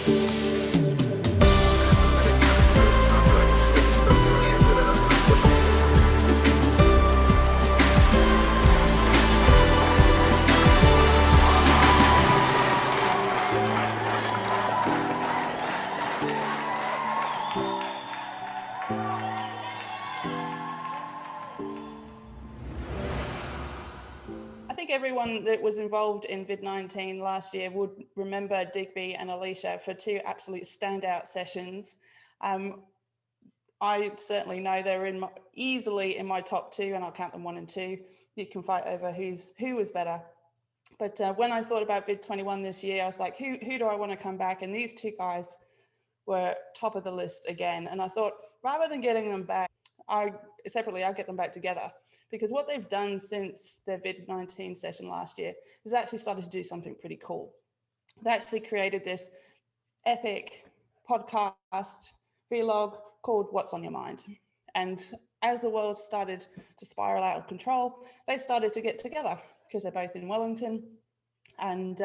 I think everyone that was involved in VID19 last year would remember Digby and Alicia for two absolute standout sessions. I certainly know they're easily in my top two, and I'll count them 1 and 2. You can fight over who was better. But when I thought about VID21 this year, I was like, who do I want to come back? And these two guys were top of the list again. And I thought, rather than getting them back separately, I'll get them back together. Because what they've done since their VID19 session last year is actually started to do something pretty cool. They actually created this epic podcast vlog called What's on Your Mind. And as the world started to spiral out of control, they started to get together because they're both in Wellington and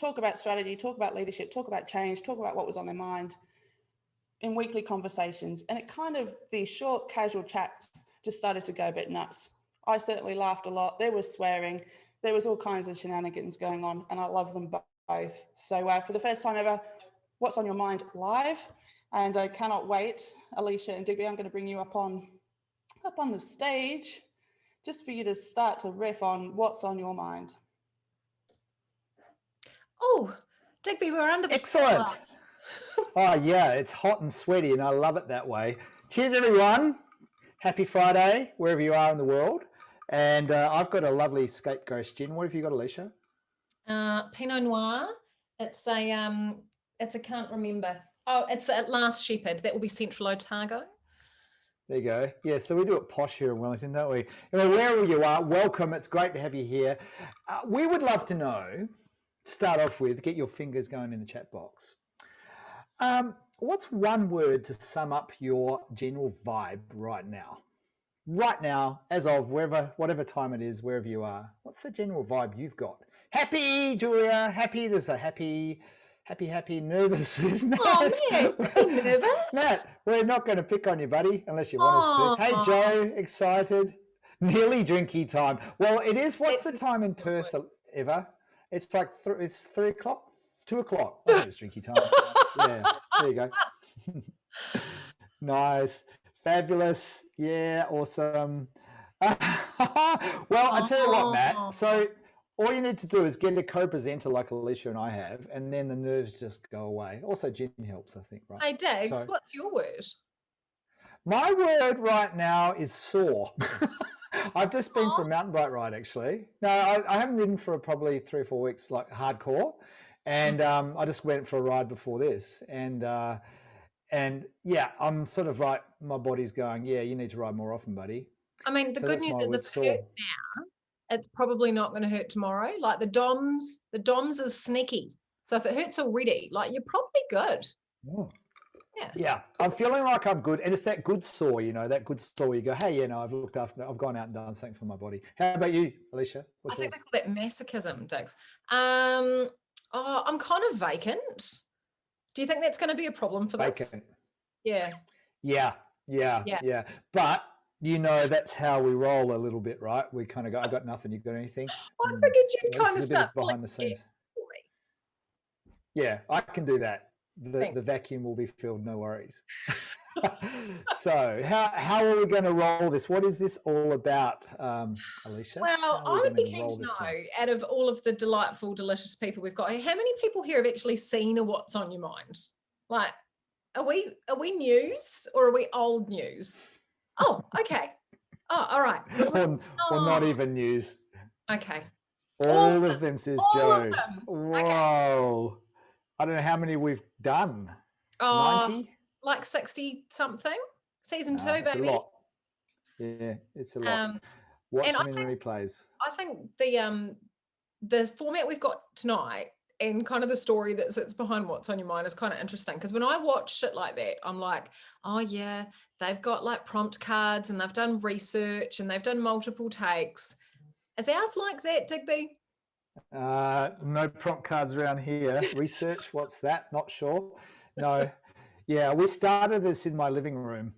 talk about strategy, talk about leadership, talk about change, talk about what was on their mind in weekly conversations. And it kind of, these short casual chats just started to go a bit nuts. I certainly laughed a lot. There was swearing. There was all kinds of shenanigans going on, and I love them both. So for the first time ever, What's on Your Mind live, and I cannot wait. Alicia and Digby, I'm going to bring you up on the stage just for you to start to riff on what's on your mind. Oh, Digby, we're under the Excellent. spotlight. Oh, yeah, it's hot and sweaty, and I love it that way. Cheers, everyone. Happy Friday, wherever you are in the world. And I've got a lovely scapegoat gin. What have you got, Alicia? Pinot Noir. It's a can't remember. Oh, it's at Last Shepherd. That will be Central Otago. There you go. Yeah, so we do it posh here in Wellington, don't we? Anyway, wherever you are, welcome. It's great to have you here. We would love to know, start off with, get your fingers going in the chat box. What's one word to sum up your general vibe right now? Right now, as of whatever time it is, wherever you are, what's the general vibe you've got? Happy, Julia. Happy. There's a happy. Nervous is Matt. Oh, man, nervous? Matt, we're not going to pick on you, buddy, unless you want us to. Hey, Joe, excited. Nearly drinky time. Well, it is. What's the time in Perth, Eva? It's like it's 3 o'clock, 2 o'clock. I think it's drinky time. Yeah, there you go. Nice. Fabulous. Yeah, awesome. Well, I tell you what, Matt. So all you need to do is get a co-presenter like Alicia and I have, and then the nerves just go away. Also, gin helps, I think, right? Hey, Diggs, what's your word? My word right now is sore. I've just been for a mountain bike ride, actually. No, I haven't ridden for probably 3 or 4 weeks, like hardcore. And I just went for a ride before this. And yeah, I'm sort of like, my body's going, yeah, you need to ride more often, buddy. I mean, the good news is if it hurts now, it's probably not going to hurt tomorrow. Like the DOMS is sneaky. So if it hurts already, like you're probably good. Oh. Yeah, I'm feeling like I'm good. And it's that good sore, that good sore where you go, hey, I've looked after, I've gone out and done something for my body. How about you, Alicia? I think they call that masochism, Diggs. I'm kind of vacant. Do you think that's going to be a problem for this? Yeah. Yeah. But, that's how we roll a little bit, right? We kind of go, I got nothing, you got anything? I figured you'd kind of start behind the scenes. Yeah, I can do that. The vacuum will be filled, no worries. So how are we going to roll this? What is this all about, Alicia? Well, I would be keen to know, out of all of the delightful, delicious people we've got, how many people here have actually seen a What's on Your Mind? Like, are we news or are we old news? Oh, okay. Oh, all right. Or not even news. Okay. All of them, says Joe. All of them. Whoa. Okay. I don't know how many we've done. 90? Like 60 something. Season 2, it's baby. A lot. Yeah, it's a lot. Watch them in replays. I think the format we've got tonight and kind of the story that sits behind What's on Your Mind is kind of interesting, because when I watch shit like that, I'm like, oh yeah, they've got like prompt cards and they've done research and they've done multiple takes. Is ours like that, Digby? No prompt cards around here. Research, what's that? Not sure. No. Yeah, we started this in my living room.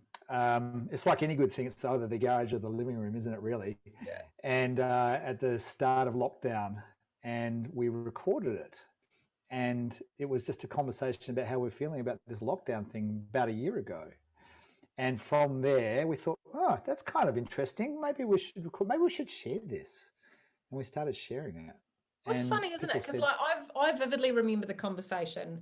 It's like any good thing, it's either the garage or the living room, isn't it, really? Yeah. And at the start of lockdown, and we recorded it. And it was just a conversation about how we're feeling about this lockdown thing about a year ago. And from there, we thought, oh, that's kind of interesting. Maybe we should share this. And we started sharing it. What's funny, isn't it? Because like I vividly remember the conversation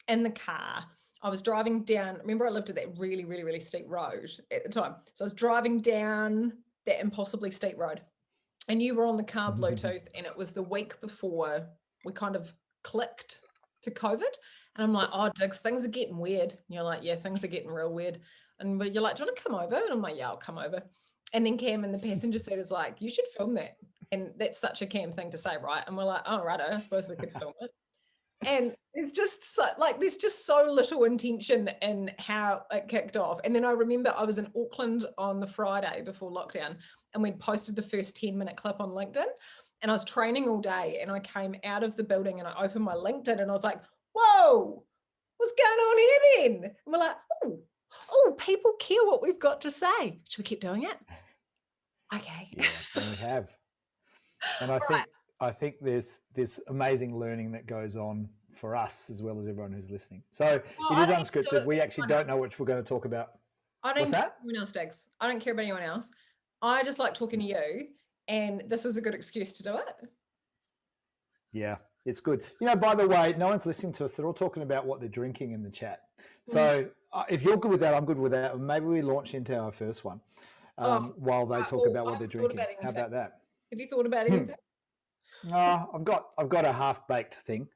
in the car. I was driving down. Remember, I lived at that really, really, really steep road at the time. So I was driving down that impossibly steep road, and you were on the car Bluetooth, and it was the week before we kind of clicked to COVID. And I'm like, oh, Diggs, things are getting weird. And you're like, yeah, things are getting real weird. And you're like, do you want to come over? And I'm like, yeah, I'll come over. And then Cam in the passenger seat is like, you should film that. And that's such a Cam thing to say, right? And we're like, oh, righto, I suppose we could film it. And it's just so, like, there's just so little intention in how it kicked off. And then I remember I was in Auckland on the Friday before lockdown, and we'd posted the first 10-minute clip on LinkedIn. And I was training all day, and I came out of the building and I opened my LinkedIn and I was like, whoa, what's going on here then? And we're like, oh, people care what we've got to say. Should we keep doing it? Okay. Yeah, and we have. And I think there's this amazing learning that goes on for us as well as everyone who's listening. So it is unscripted. We actually don't know what we're going to talk about. I don't care about anyone else, Diggs. I don't care about anyone else. I just like talking to you, and this is a good excuse to do it. Yeah, it's good. You know, by the way, no one's listening to us. They're all talking about what they're drinking in the chat. So if you're good with that, I'm good with that. Maybe we launch into our first one while they talk about what they're drinking. How about that? Have you thought about anything? No, I've got a half-baked thing.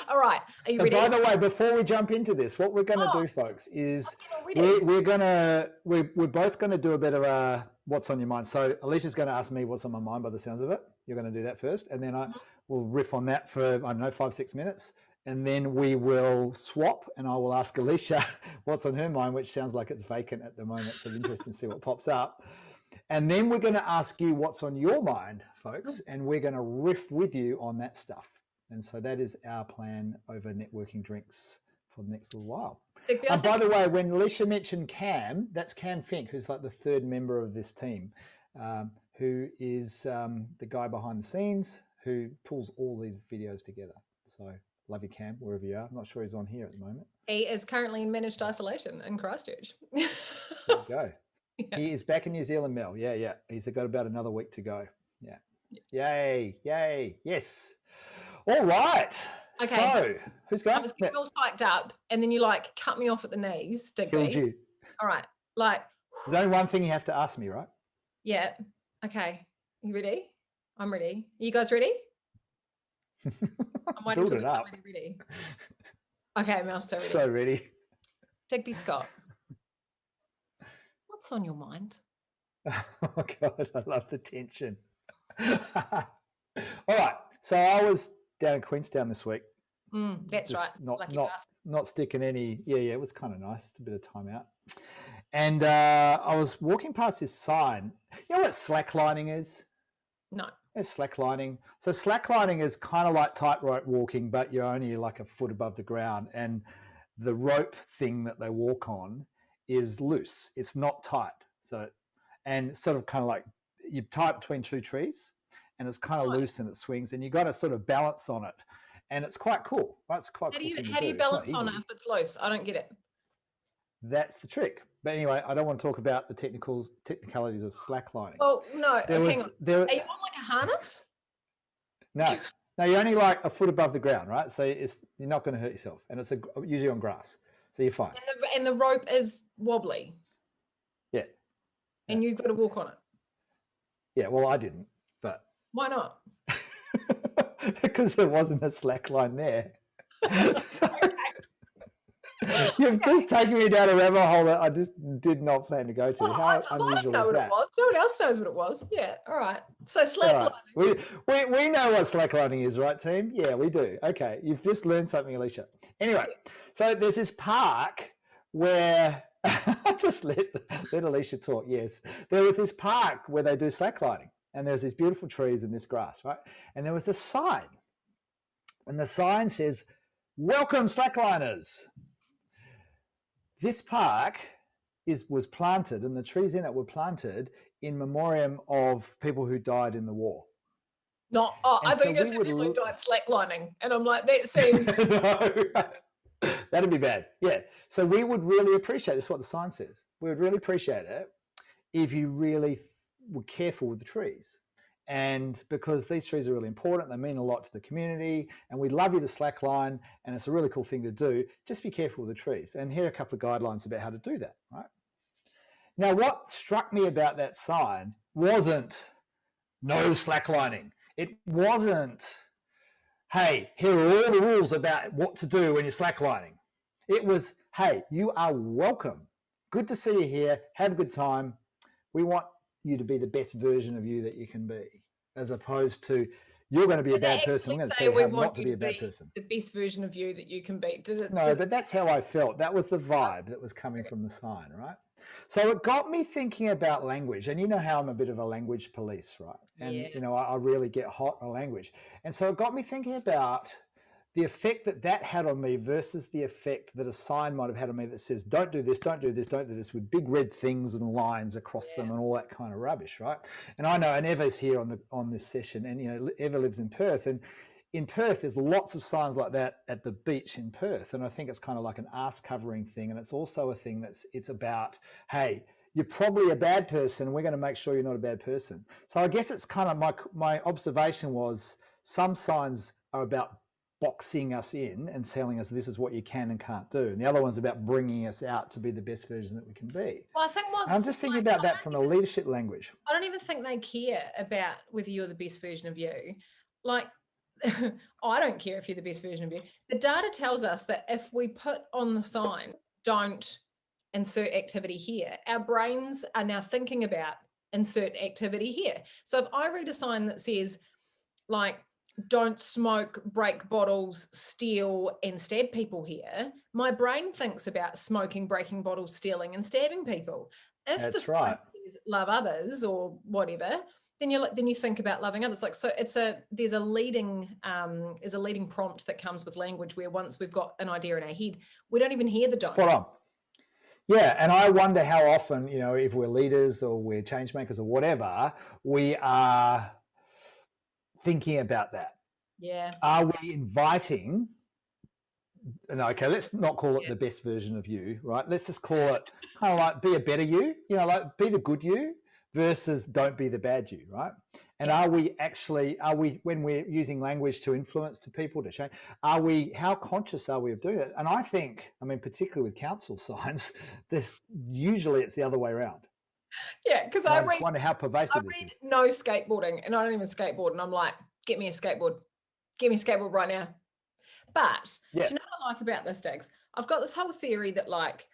All right. Are you ready? By the way, before we jump into this, what we're going to do, folks, is we're both going to do a bit of a what's on your mind. So Alicia's going to ask me what's on my mind by the sounds of it. You're going to do that first, and then I will riff on that for, I don't know, 5-6 minutes. And then we will swap, and I will ask Alicia what's on her mind, which sounds like it's vacant at the moment. So it's interesting to see what pops up. And then we're going to ask you what's on your mind, folks, and we're going to riff with you on that stuff. And so that is our plan over networking drinks for the next little while. By the way, when Alicia mentioned Cam, that's Cam Fink, who's like the third member of this team, who is the guy behind the scenes who pulls all these videos together. So love you, Cam, wherever you are. I'm not sure he's on here at the moment. He is currently in managed isolation in Christchurch. There you go. Yeah. He is back in New Zealand, Mel. Yeah. He's got about another week to go. Yeah. Yay. Yes. All right. Okay. So, who's going? I was getting all psyched up, and then you like cut me off at the knees, Digby. Killed you. All right. Like. There's only one thing you have to ask me, right? Yeah. Okay. You ready? I'm ready. Are you guys ready? I'm waiting till the time when you're ready. Okay, Mel's so ready. So ready. Digby Scott. What's on your mind? Oh God, I love the tension. All right, so I was down in Queenstown this week. That's just right. Not sticking any. Yeah, it was kind of nice. It's a bit of time out. And I was walking past this sign. You know what slacklining is? No. It's slacklining. So slacklining is kind of like tightrope walking, but you're only like a foot above the ground, and the rope thing that they walk on is loose. It's not tight. So, and sort of kind of like you tie it between two trees, and it's kind of loose and it swings, and you got to sort of balance on it, and it's quite cool. Right? It's quite. How do you balance on it if it's loose? I don't get it. That's the trick. But anyway, I don't want to talk about the technicalities of slacklining. Oh no, hang on. Are you on like a harness? No, you're only like a foot above the ground, right? So you're not going to hurt yourself, and it's usually on grass, so you're fine. And the rope is wobbly. Yeah. And you've got to walk on it. Yeah, well, I didn't, but why not? Because there wasn't a slack line there. You've just taken me down a rabbit hole that I just did not plan to go to. How unusual is that? No one else knows what it was. Yeah, all right. So slacklining. Right. We know what slacklining is, right, team? Yeah, we do. Okay, you've just learned something, Alicia. Anyway, so there's this park where I just let Alicia talk. Yes, there was this park where they do slacklining, and there's these beautiful trees and this grass, right? And there was a sign, and the sign says, "Welcome, slackliners." This park was planted, and the trees in it were planted in memoriam of people who died in the war. Not, I thought you were going to say people who died slacklining, and I'm like, that seems... No, that'd be bad. Yeah. So we would really appreciate, this is what the sign says, we would really appreciate it if you really were careful with the trees. And because these trees are really important, they mean a lot to the community, and we'd love you to slackline, and it's a really cool thing to do. Just be careful with the trees. And here are a couple of guidelines about how to do that, right? Now, what struck me about that sign wasn't no slacklining. It wasn't, hey, here are all the rules about what to do when you're slacklining. It was, hey, you are welcome. Good to see you here. Have a good time. We want you to be the best version of you that you can be, as opposed to, you're going to be a bad person. I'm going to tell you how not to be a bad person. The best version of you that you can be. No, but that's how I felt. That was the vibe that was coming from the sign, right? So it got me thinking about language. And you know how I'm a bit of a language police, right? And, you know, I really get hot on language. And so it got me thinking about the effect that that had on me versus the effect that a sign might have had on me that says, don't do this, don't do this, don't do this, with big red things and lines across them and all that kind of rubbish, right? And I know, and Eva's here on this session, and, you know, Eva lives in Perth, and in Perth, there's lots of signs like that at the beach in Perth. And I think it's kind of like an arse covering thing. And it's also a thing it's about, hey, you're probably a bad person, and we're going to make sure you're not a bad person. So I guess it's kind of my observation was, some signs are about boxing us in and telling us this is what you can and can't do, and the other one's about bringing us out to be the best version that we can be. Well, I think I'm just thinking about that from a leadership language. I don't even think they care about whether you're the best version of you. Like, I don't care if you're the best version of you. The data tells us that if we put on the sign, don't insert activity here, our brains are now thinking about insert activity here. So if I read a sign that says, like, don't smoke, break bottles, steal, and stab people here, my brain thinks about smoking, breaking bottles, stealing, and stabbing people. If That's the sign says love others or whatever, then you think about loving others. Like, so there's a leading prompt that comes with language, where once we've got an idea in our head, we don't even hear the don't. Spot on. Yeah, and I wonder how often, you know, if we're leaders or we're change makers or whatever, we are thinking about that. Yeah. Are we inviting, no, okay, let's not call it the best version of you, right? Let's just call it kind of like, be a better you, you know, like be the good you versus don't be the bad you, right? And are we, when we're using language to influence to people, to change, how conscious are we of doing it? And I think, I mean, particularly with council signs, usually it's the other way around. Yeah, because I just wonder how pervasive this is. No skateboarding, and I don't even skateboard, and I'm like, get me a skateboard right now. But do you know what I like about this, Diggs? I've got this whole theory that like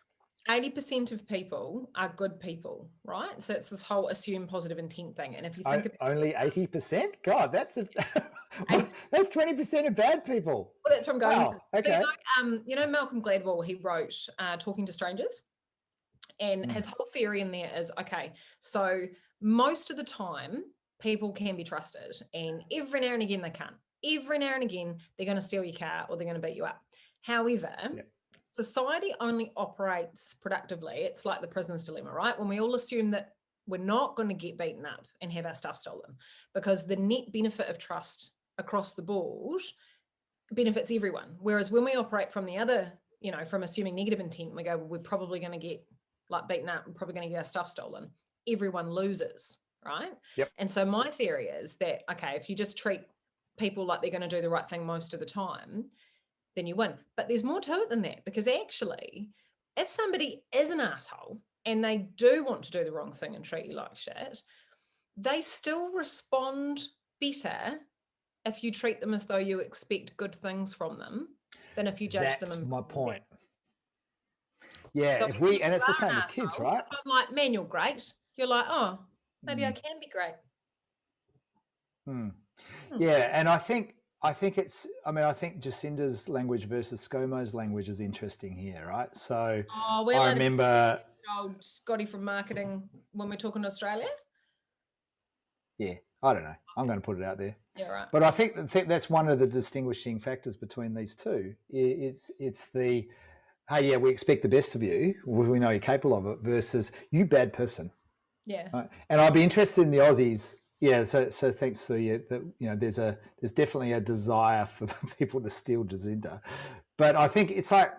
80% of people are good people, right? So it's this whole assume positive intent thing. And if you think about only 80%, God, that's 20% of bad people. Well, that's where I'm going. Wow. Okay. So, you know, Malcolm Gladwell, he wrote Talking to Strangers. And his whole theory in there is, okay, so most of the time people can be trusted, and every now and again they can't. Every now and again they're going to steal your car or they're going to beat you up. However, society only operates productively. It's like the prisoner's dilemma, right? When we all assume that we're not going to get beaten up and have our stuff stolen, because the net benefit of trust across the board benefits everyone. Whereas when we operate from the other, you know, from assuming negative intent, we go, well, we're probably going to get like beaten up, we're probably going to get our stuff stolen. Everyone loses, right? Yep. And so my theory is that, okay, if you just treat people like they're going to do the right thing most of the time, then you win. But there's more to it than that, because actually, if somebody is an asshole and they do want to do the wrong thing and treat you like shit, they still respond better if you treat them as though you expect good things from them than if you judge them. That's my point. Yeah, so and it's the same with kids, right? If I'm like, man, you're great, you're like, oh, maybe I can be great. Yeah, and I think it's, I mean, I think Jacinda's language versus ScoMo's language is interesting here, right? So I remember old Scotty from marketing when we're talking to Australia. Yeah, I don't know. I'm going to put it out there. Yeah, right. But I think that's one of the distinguishing factors between these two. It's the, hey, yeah, we expect the best of you. We know you're capable of it versus you bad person. Yeah. Right? And I'd be interested in the Aussies. Yeah. So thanks, Sue. That, you know, there's definitely a desire for people to steal Jacinda. But I think it's like,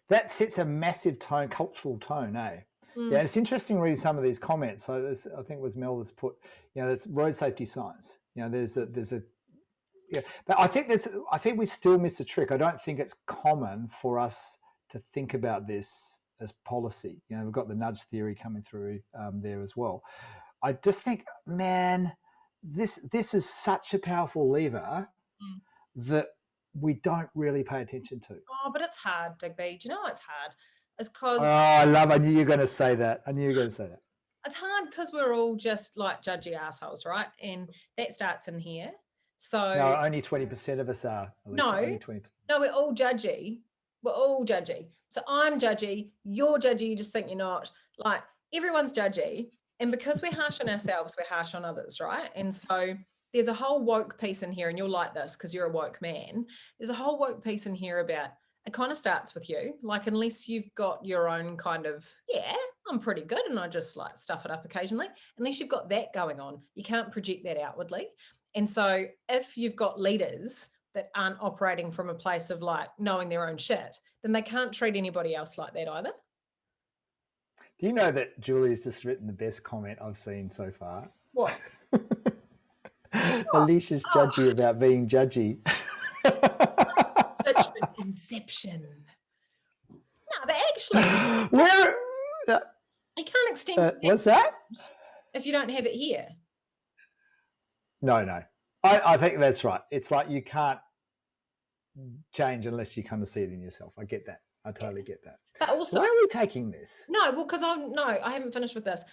that sets a massive tone, cultural tone, eh? Yeah, and it's interesting reading some of these comments. So I think it was Mel that's put, you know, there's road safety signs. You know, there's a yeah. But I think we still miss a trick. I don't think it's common for us to think about this as policy. You know, we've got the nudge theory coming through there as well. I just think, man, this is such a powerful lever that we don't really pay attention to. Oh, but it's hard, Digby. Do you know why it's hard? It's because I knew you were going to say that. It's hard because we're all just like judgy assholes, right? And that starts in here. So no, only 20% of us are. Alicia. No, only 20%. No, we're all judgy. We're all judgy. So I'm judgy. You're judgy. You just think you're not. Like everyone's judgy, and because we're harsh on ourselves, we're harsh on others, right? And so there's a whole woke piece in here, and you'll like this because you're a woke man. There's a whole woke piece in here about. It kind of starts with you, like unless you've got your own kind of, yeah, I'm pretty good and I just like stuff it up occasionally. Unless you've got that going on, you can't project that outwardly. And so if you've got leaders that aren't operating from a place of like knowing their own shit, then they can't treat anybody else like that either. Do you know that Julie's just written the best comment I've seen so far? What? Alicia's judgy about being judgy. Judgment inception. No, but actually, where you can't extend. What's that? If you don't have it here. No. I think that's right. It's like you can't change unless you kind of see it in yourself. I get that. I totally get that. But also, where are we taking this? No, well, because I haven't finished with this.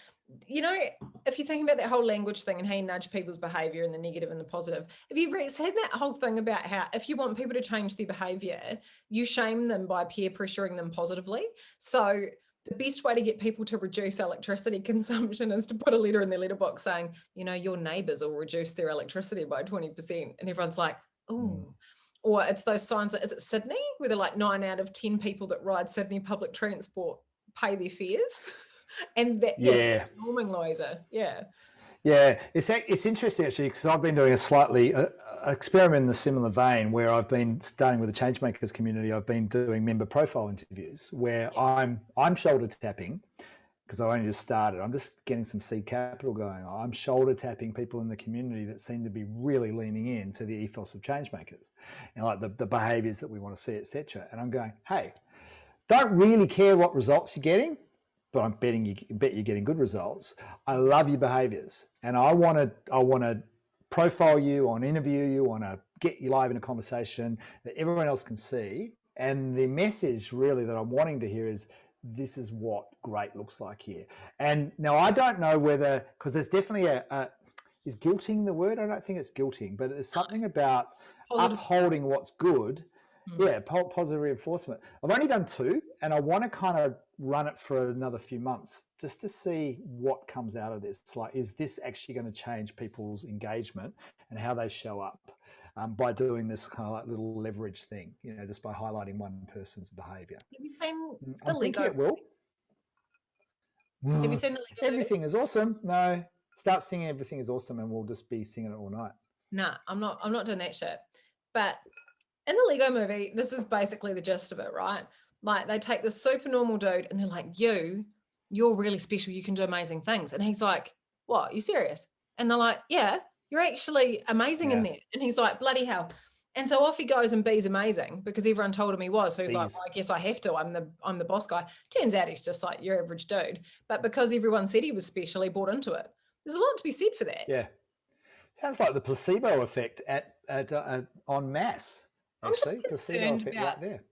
You know, if you think about that whole language thing and how you nudge people's behavior and the negative and the positive, have you said that whole thing about how if you want people to change their behavior, you shame them by peer pressuring them positively? So the best way to get people to reduce electricity consumption is to put a letter in their letterbox saying, you know, your neighbours will reduce their electricity by 20%. And everyone's like, oh. Or it's those signs, is it Sydney, where they're like 9 out of 10 people that ride Sydney public transport pay their fares? And that is norming, Louisa. Yeah. Yeah, it's interesting actually because I've been doing a slightly experiment in the similar vein where I've been starting with the Changemakers community. I've been doing member profile interviews where I'm shoulder tapping because I only just started. I'm just getting some seed capital going. I'm shoulder tapping people in the community that seem to be really leaning into the ethos of Changemakers and like the behaviours that we want to see, etc. And I'm going, hey, don't really care what results you're getting, but I'm bet you're getting good results. I love your behaviours, and I want to profile you, I want to interview you, I want to get you live in a conversation that everyone else can see. And the message really that I'm wanting to hear is this is what great looks like here. And now I don't know whether, because there's definitely is guilting the word? I don't think it's guilting, but it's something about upholding what's good. Yeah, positive reinforcement. I've only done 2, and I want to kind of run it for another few months just to see what comes out of this. It's like, is this actually going to change people's engagement and how they show up by doing this kind of like little leverage thing, you know, just by highlighting one person's behaviour? Have you seen the Lego? It will. Have you seen the Lego? Everything is awesome. No, start singing Everything is Awesome and we'll just be singing it all night. Nah, I'm not doing that shit. But in the Lego movie, this is basically the gist of it, right? Like they take this super normal dude and they're like, you're really special. You can do amazing things. And he's like, what? Are you serious? And they're like, yeah, you're actually amazing in there. And he's like, bloody hell. And so off he goes and B's amazing because everyone told him he was. So he's like, well, I guess I have to. I'm the boss guy. Turns out he's just like your average dude. But because everyone said he was special, he bought into it. There's a lot to be said for that. Yeah. Sounds like the placebo effect en masse. Actually, placebo effect right there.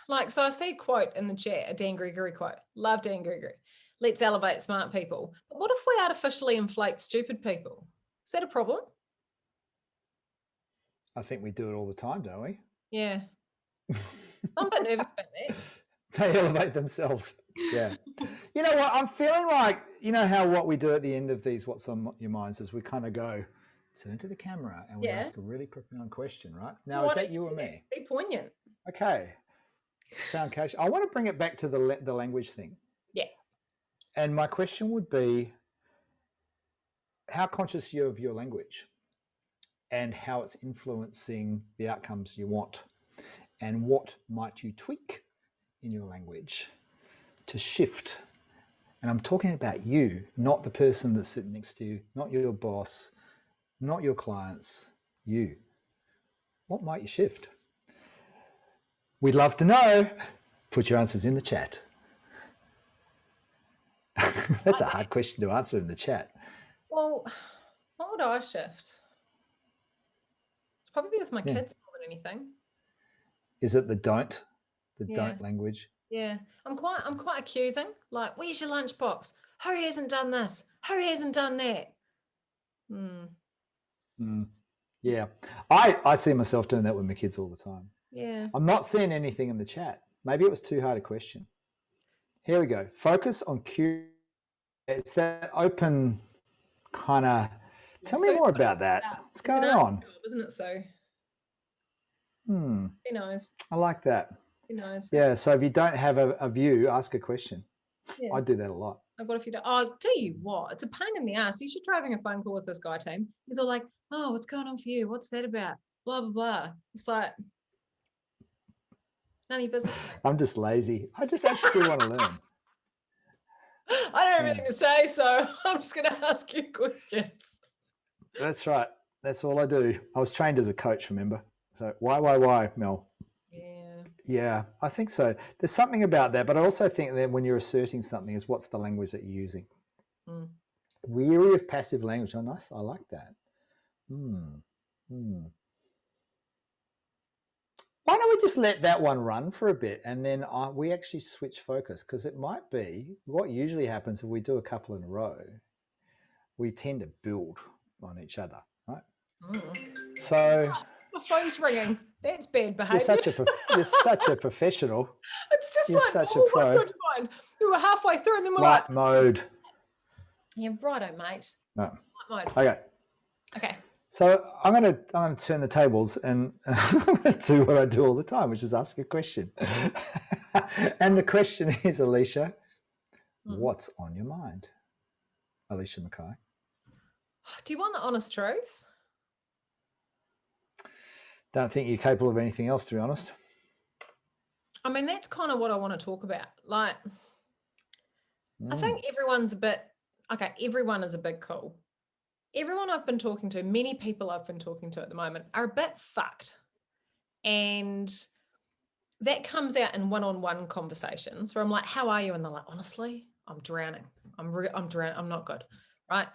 Like, so I see a quote in the chat, a Dan Gregory quote. Love Dan Gregory. Let's elevate smart people. But what if we artificially inflate stupid people? Is that a problem? I think we do it all the time, don't we? Yeah. I'm a bit nervous about that. They elevate themselves. Yeah. You know what? I'm feeling like, you know how what we do at the end of these What's on Your Minds is we kind of go, turn to the camera and we ask a really profound question, right? Now, Why is that don't you or me? Be poignant. Okay. Profound question. I want to bring it back to the language thing. Yeah. And my question would be, how conscious are you of your language and how it's influencing the outcomes you want? And what might you tweak in your language to shift? And I'm talking about you, not the person that's sitting next to you, not your boss, not your clients, you. What might you shift? We'd love to know. Put your answers in the chat. That's a hard question to answer in the chat. Well, what would I shift? It's probably with my kids more than anything. Is it the don't language? Yeah, I'm quite accusing. Like, where's your lunchbox? Who hasn't done this? Who hasn't done that? Yeah, I see myself doing that with my kids all the time. Yeah. I'm not seeing anything in the chat. Maybe it was too hard a question. Here we go. Focus on curiosity. It's that open kind of. Tell me more about that. What's going on? Job, isn't it so? Who knows? I like that. Who knows? Yeah. So if you don't have a view, ask a question. Yeah. I do that a lot. I've got a few. I'll tell you what, it's a pain in the ass. You should try having a phone call with this guy team. He's all like, "Oh, what's going on for you? What's that about? Blah blah blah." It's like none of your business. I'm just lazy. I just actually want to learn. I don't have anything to say, so I'm just going to ask you questions. That's right. That's all I do. I was trained as a coach, remember? So why, Mel? Yeah, I think so. There's something about that, but I also think that when you're asserting something is what's the language that you're using. Weary of passive language. Oh, nice. I like that. Why don't we just let that one run for a bit and then we actually switch focus, because it might be what usually happens if we do a couple in a row, we tend to build on each other, right? So my phone's ringing. That's bad behaviour. You're such a professional. It's just you're like, such oh, a pro. what's on your mind? We were halfway through and then we're Light mode. Yeah, righto, mate. No. Light mode. Okay. So I'm gonna turn the tables and do what I do all the time, which is ask a question. And the question is, Alicia, what's on your mind? Alicia McKay. Do you want the honest truth? Don't think you're capable of anything else, to be honest. I mean, that's kind of what I want to talk about. Like, I think everyone is a bit cool. Everyone I've been talking to, many people I've been talking to at the moment are a bit fucked. And that comes out in one-on-one conversations where I'm like, how are you? And they're like, honestly, I'm drowning. I'm drowning. I'm not good. Right.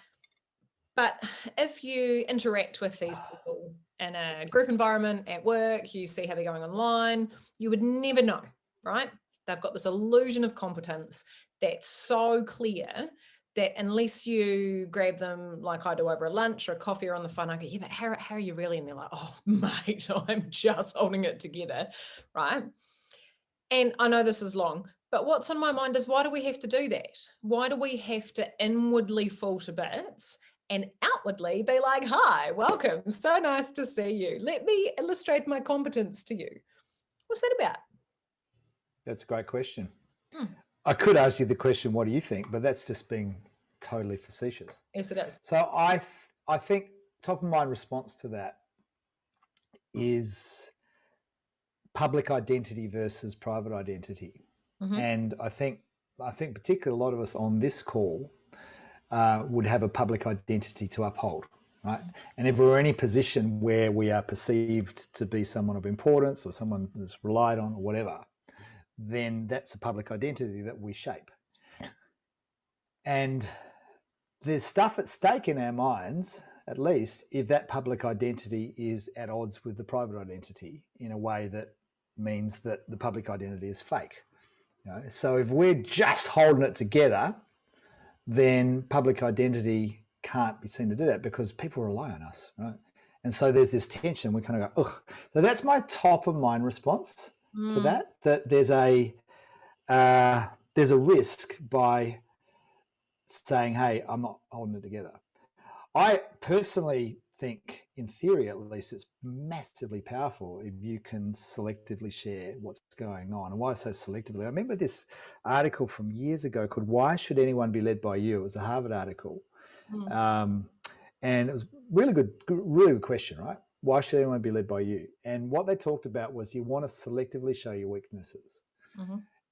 But if you interact with these people in a group environment at work, you see how they're going online, you would never know, right? They've got this illusion of competence that's so clear that unless you grab them like I do over a lunch or a coffee or on the phone, I go, yeah, but how are you really? And they're like, oh, mate, I'm just holding it together, right? And I know this is long, but what's on my mind is, why do we have to do that? Why do we have to inwardly fall to bits and outwardly be like, hi, welcome, so nice to see you. Let me illustrate my competence to you. What's that about? That's a great question. I could ask you the question, what do you think? But that's just being totally facetious. Yes, it is. So I think top of mind response to that is public identity versus private identity. And I think particularly a lot of us on this call would have a public identity to uphold, right? And if we're in any position where we are perceived to be someone of importance or someone that's relied on or whatever, then that's a public identity that we shape. And there's stuff at stake in our minds, at least, if that public identity is at odds with the private identity in a way that means that the public identity is fake. You know? So if we're just holding it together, then public identity can't be seen to do that because people rely on us, right? And so there's this tension. We kind of go, ugh. So that's my top of mind response to that there's a risk by saying, hey, I'm not holding it together. I personally think, in theory at least, it's massively powerful if you can selectively share what's going on. And why I say selectively, I remember this article from years ago called "Why Should Anyone Be Led by You?" It was a Harvard article. And it was really good question, right? Why should anyone be led by you? And what they talked about was you want to selectively show your weaknesses.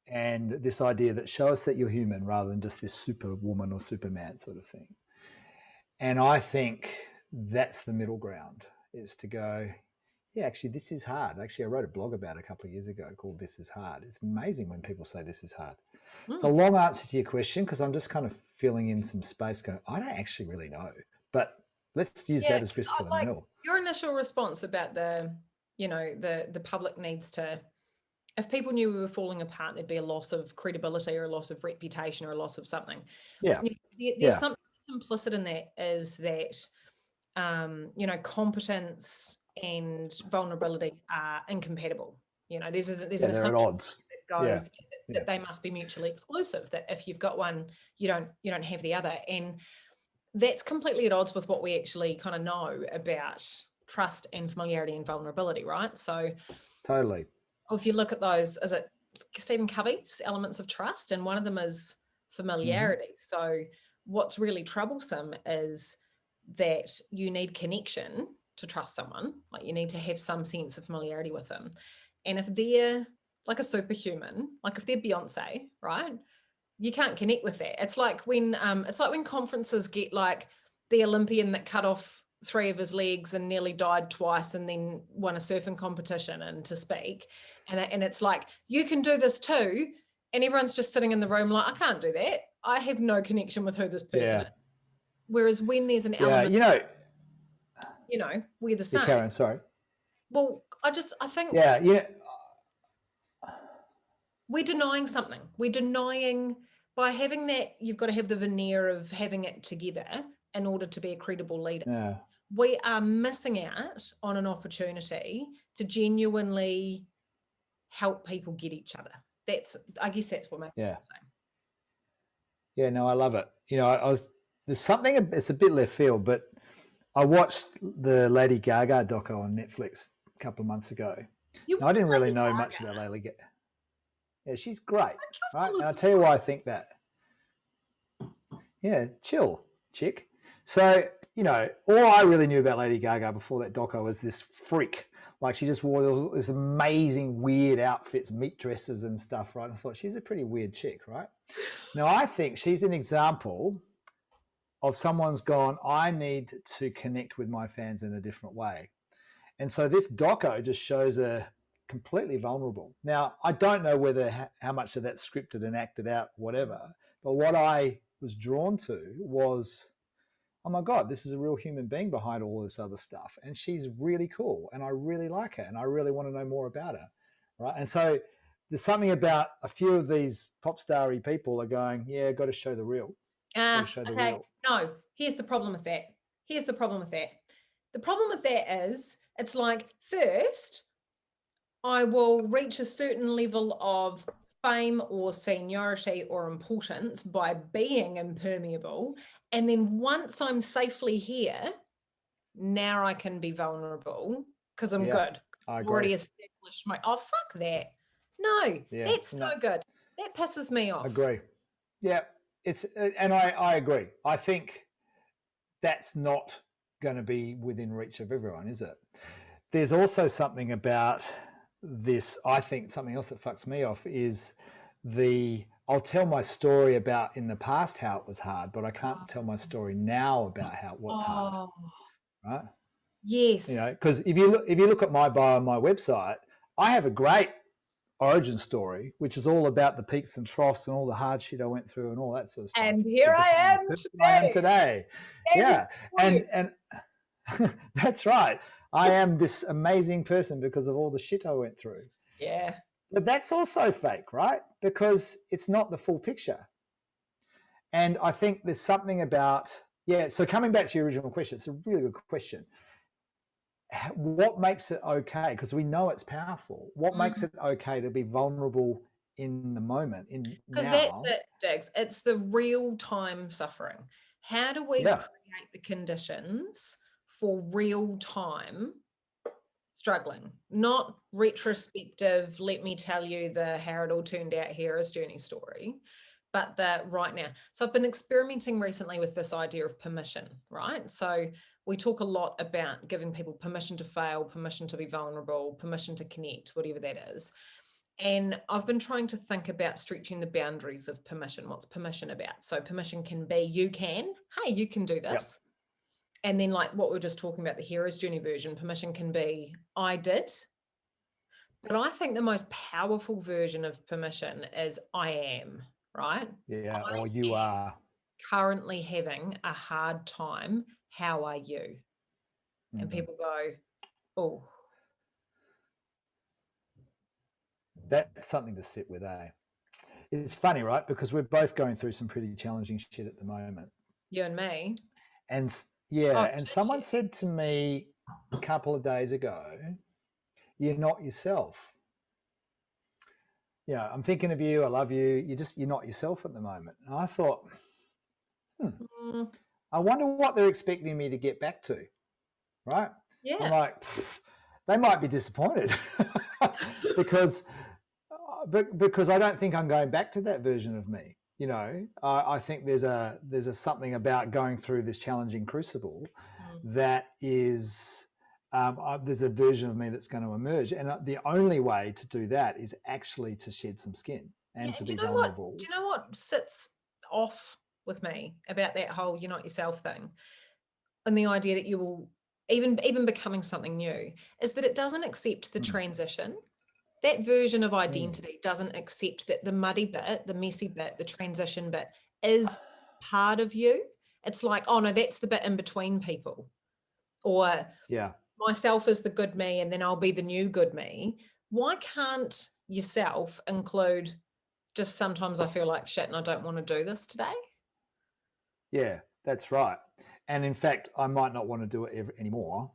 And this idea that show us that you're human rather than just this superwoman or superman sort of thing. And I think that's the middle ground, is to go, yeah, actually, this is hard. Actually, I wrote a blog about it a couple of years ago called This Is Hard. It's amazing when people say this is hard. It's a long answer to your question because I'm just kind of filling in some space going, I don't actually really know. But let's use that as gristful in the middle. Your initial response about the public needs to, if people knew we were falling apart, there'd be a loss of credibility or a loss of reputation or a loss of something. Yeah. There's something implicit in that, is that, competence and vulnerability are incompatible. There's an assumption at odds. that goes that they must be mutually exclusive, that if you've got one, you don't have the other. And that's completely at odds with what we actually kind of know about trust and familiarity and vulnerability, right? So totally. If you look at those, is it Stephen Covey's elements of trust? And one of them is familiarity. So what's really troublesome is that you need connection to trust someone. Like, you need to have some sense of familiarity with them. And if they're like a superhuman, like if they're Beyonce, right, you can't connect with that. It's like when conferences get like the Olympian that cut off 3 of his legs and nearly died twice and then won a surfing competition and to speak. And it's like, you can do this too. And everyone's just sitting in the room like, I can't do that. I have no connection with who this person is. Whereas when there's an element, we're the same. Karen, sorry. Well, I think we're denying something. We're denying, by having that, you've got to have the veneer of having it together in order to be a credible leader. Yeah. We are missing out on an opportunity to genuinely help people get each other. I guess that's what makes me saying. Yeah, no, I love it. There's something, it's a bit left field, but I watched the Lady Gaga doco on Netflix a couple of months ago. I didn't really know much about Lady Gaga. Yeah, she's great, right? And I'll tell you why I think that. Yeah, chill, chick. So, all I really knew about Lady Gaga before that doco was this freak. Like, she just wore this amazing, weird outfits, meat dresses and stuff, right? And I thought, she's a pretty weird chick, right? Now, I think she's an example of someone's gone, I need to connect with my fans in a different way. And so this doco just shows her completely vulnerable. Now, I don't know how much of that's scripted and acted out, whatever, but what I was drawn to was, oh my God, this is a real human being behind all this other stuff. And she's really cool. And I really like her. And I really want to know more about her. Right. And so there's something about a few of these pop star-y people are going, yeah, got to show the real. Okay. No, here's the problem with that. The problem with that is, it's like, first, I will reach a certain level of fame or seniority or importance by being impermeable. And then once I'm safely here, now I can be vulnerable because I'm good. I've already established fuck that. No, that's no good. That pisses me off. I agree. Yeah, and I agree. I think that's not going to be within reach of everyone, is it? There's also something about this. I think something else that fucks me off is I'll tell my story about in the past how it was hard, but I can't tell my story now about what's hard. Right? Yes. Because if you look at my bio on my website, I have a great origin story, which is all about the peaks and troughs and all the hard shit I went through and all that sort of stuff. And here I am today. Yeah. And that's right. I am this amazing person because of all the shit I went through. Yeah. But that's also fake, right? Because it's not the full picture. And I think there's something about, so coming back to your original question, it's a really good question. What makes it okay? Because we know it's powerful. What makes it okay to be vulnerable in the moment? Because that's it, Diggs. It's the real time suffering. How do we create the conditions for real time struggling, not retrospective, let me tell you how it all turned out hero's journey story, but the right now. So I've been experimenting recently with this idea of permission, right? So we talk a lot about giving people permission to fail, permission to be vulnerable, permission to connect, whatever that is. And I've been trying to think about stretching the boundaries of permission. What's permission about? So permission can be, you can, hey, you can do this. Yep. And then like what we were just talking about, the hero's journey version, permission can be, I did. But I think the most powerful version of permission is I am, right? Yeah, or you are. Currently having a hard time. How are you? And people go, oh. That's something to sit with, eh? It's funny, right? Because we're both going through some pretty challenging shit at the moment. You and me. And yeah, and someone said to me a couple of days ago, you're not yourself. Yeah, I'm thinking of you, I love you, you're not yourself at the moment. And I thought, I wonder what they're expecting me to get back to, right? Yeah. I'm like, they might be disappointed because I don't think I'm going back to that version of me. You know, I think there's a something about going through this challenging crucible that is, there's a version of me that's going to emerge. And the only way to do that is actually to shed some skin and to be vulnerable. Do you know what sits off with me about that whole you're not yourself thing? And the idea that you will, even becoming something new, is that it doesn't accept the transition. That version of identity doesn't accept that the muddy bit, the messy bit, the transition bit is part of you. It's like, oh no, that's the bit in between people. Or myself is the good me and then I'll be the new good me. Why can't yourself include just sometimes I feel like shit and I don't want to do this today? Yeah, that's right. And in fact, I might not want to do it anymore.